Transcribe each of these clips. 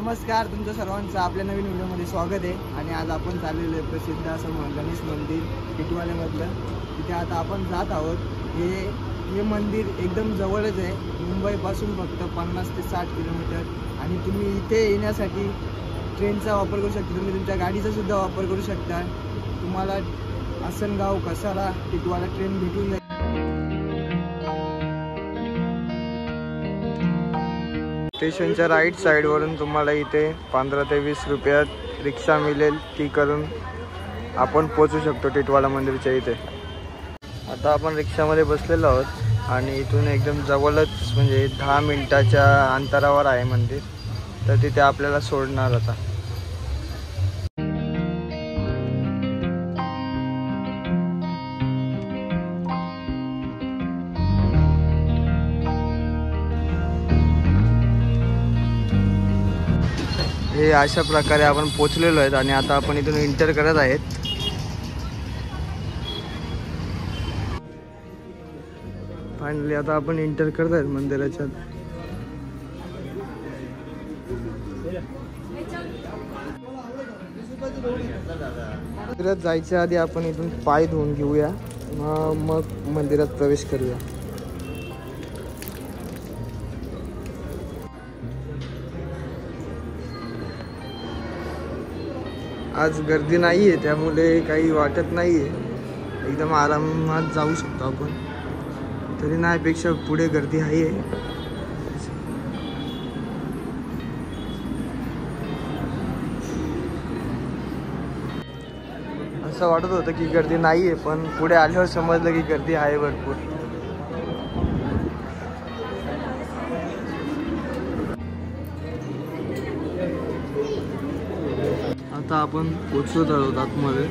नमस्कार, तुमचं सर्वांचं आपल्या नवीन व्हिडिओमध्ये स्वागत आहे. आणि आज आपण चाललेलो आहे प्रसिद्ध असं गणेश मंदिर टिटवाळ्यामधलं. तिथे आता आपण जात आहोत. हे मंदिर एकदम जवळच आहे, मुंबईपासून फक्त 50 ते 60 किलोमीटर. आणि तुम्ही इथे येण्यासाठी ट्रेनचा वापर करू शकता, तुम्ही तुमच्या गाडीचा सुद्धा वापर करू शकता. तुम्हाला आसनगाव, कसारा, टिटवाळा ट्रेन भेटून जाईल. स्टेशनच्या राईट साईडवरून तुम्हाला इथे 15 ते 20 रुपयात रिक्षा मिळेल. ती करून आपण पोचू शकतो टिटवाळा मंदिरच्या इथे. आता आपण रिक्षामध्ये बसलेलो आहोत आणि इथून एकदम जवळच म्हणजे 10 मिनिटाच्या अंतरावर आहे मंदिर. तर तिथे आपल्याला सोडणार आता. हे अशा प्रकारे आपण पोचलेलो आहेत आणि आता आपण इथून एंटर करत आहेत. फायनली आता आपण एंटर करत आहेत मंदिराच्या. मंदिरात जायच्या आधी आपण इथून पाय धुवून घेऊया, मग मंदिरात प्रवेश करूया. आज गर्दी नाही आहे, त्यामुळे काही वाटत नाही आहे. एकदम आरामात जाऊ शकतो आपण. तरी नाहीपेक्षा पुढे गर्दी आहे. असं वाटत होतं की गर्दी नाही आहे, पण पुढे आल्यावर समजलं की गर्दी आहे भरपूर. आता आपण पोचत आहोत आतमध्ये.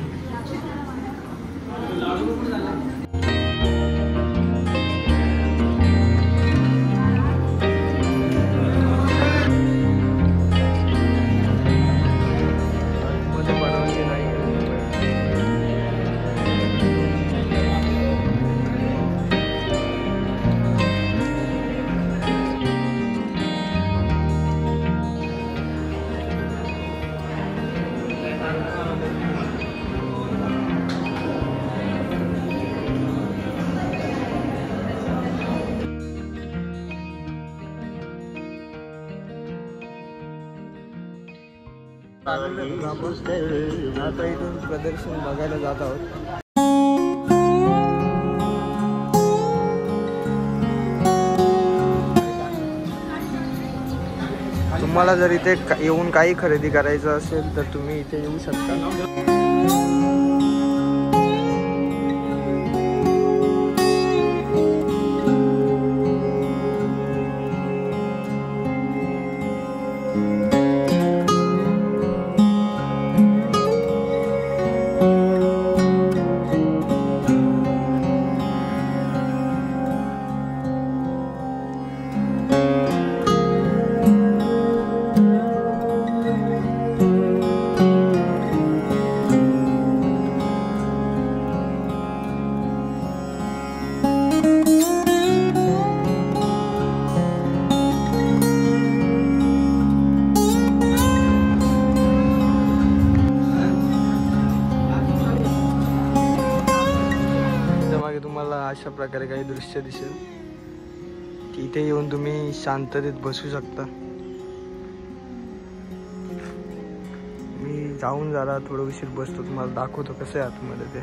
आता इथून प्रदर्शन बघायला जात आहोत. तुम्हाला जर इथे येऊन काही खरेदी करायचं असेल तर तुम्ही इथे येऊ शकता. अशा प्रकारे काही दृश्य दिसेल. इथे येऊन तुम्ही शांततेत बसू शकता. मी जाऊन जरा थोडं उशीर बसतो, तुम्हाला दाखवतो कसं आहे आतमध्ये ते.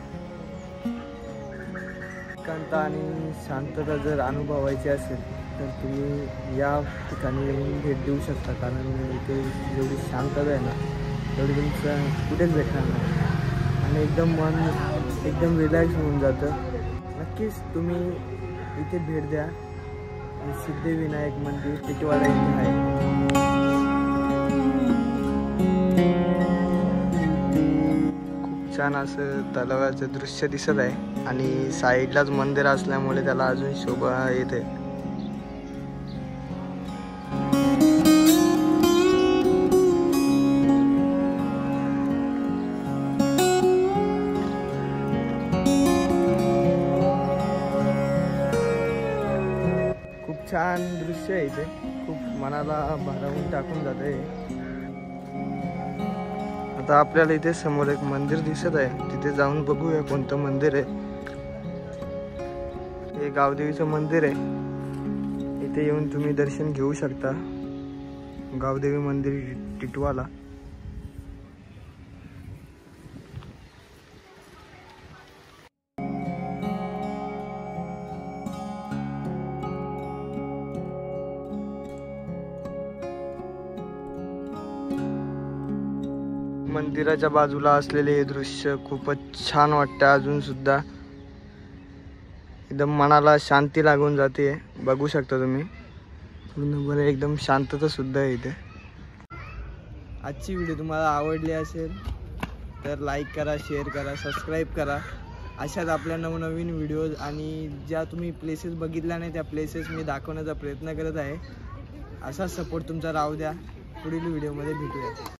एकांत आणि शांतता जर अनुभवायची असेल तर तुम्ही या ठिकाणी येऊन भेट देऊ शकता. कारण इथे जेवढी शांतता आहे ना तेवढी तुमचं कुठेच भेटणार नाही. आणि एकदम मन एकदम रिलॅक्स होऊन जातं. नक्कीच तुम्ही इथे भेट द्या. सिद्धिविनायक मंदिर टिटवाळा इथे आहे. खूप छान असं तलावाचं दृश्य दिसत आहे आणि साईडलाच मंदिर असल्यामुळे त्याला अजून शोभा येते. छान दृश्य आहे इथे, खूप मनाला भारावून टाकून जाते. आता आपल्याला इथे समोर एक मंदिर दिसत आहे, तिथे जाऊन बघूया कोणतं मंदिर आहे. हे गावदेवीचं मंदिर आहे. इथे येऊन तुम्ही दर्शन घेऊ शकता. गावदेवी मंदिर टिटवाला. मंदिराच्या बाजूला असलेले हे दृश्य खूपच छान वाटतं. अजून सुद्धा एकदम मनाला शांती लागून जाते. बघू शकता तुम्ही पूर्णपणे एकदम शांतता सुद्धा आहे इथे. आजची व्हिडिओ तुम्हाला आवडली असेल तर लाईक करा, शेअर करा, सबस्क्राईब करा. अशाच आपल्या नवनवीन व्हिडिओज आणि ज्या तुम्ही प्लेसेस बघितल्या नाही त्या प्लेसेस मी दाखवण्याचा प्रयत्न करत आहे. असाच सपोर्ट तुमचा राहू द्या. पुढील व्हिडिओमध्ये भेटूया.